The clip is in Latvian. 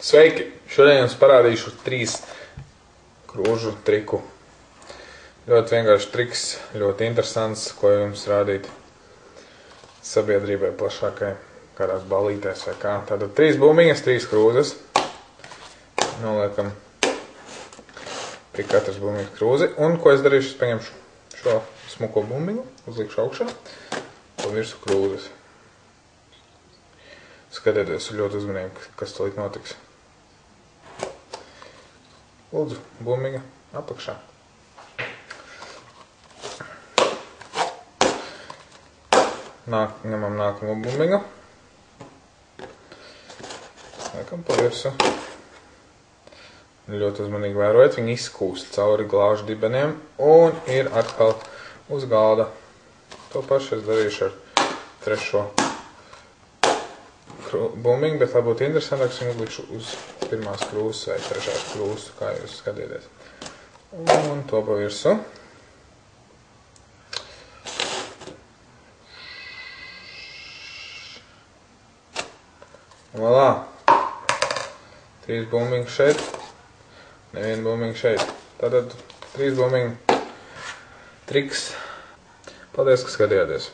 Sveiki! Šodien jums parādīšu 3 krūžu triku. Ļoti vienkārši triks, ļoti interesants, ko jums rādīt sabiedrībai plašākai, kādās balītēs vai kā. Tātad 3 bumbiņas, 3 krūzes. Noliekam pie katras bumbiņas krūzi. Un ko es darīšu? Es paņemšu šo smuko bumbiņu, uzlikšu augšā, pa virsu krūzes. Skatieties ļoti uzmanīgi, kas tūlīt notiks. Lūdzu, bumbiņa apakšā. Ņemam nākamo bumbiņu. Liekam pa virsu. Ļoti uzmanīgi vērojiet, viņi izkūst cauri glāžu dibeniem un ir atkal uz galda. To pašu es darīšu ar trešo bumbiņu, bet lai būtu interesantāks, viņu likšu uz pirmās krūzes vai trešās krūzes, kā jūs skatieties. Un to pa virsu. Voilà! 3 bumbiņu šeit, nevienu bumbiņu šeit. Tātad 3 bumbiņu triks. Paldies, ka skatījāties!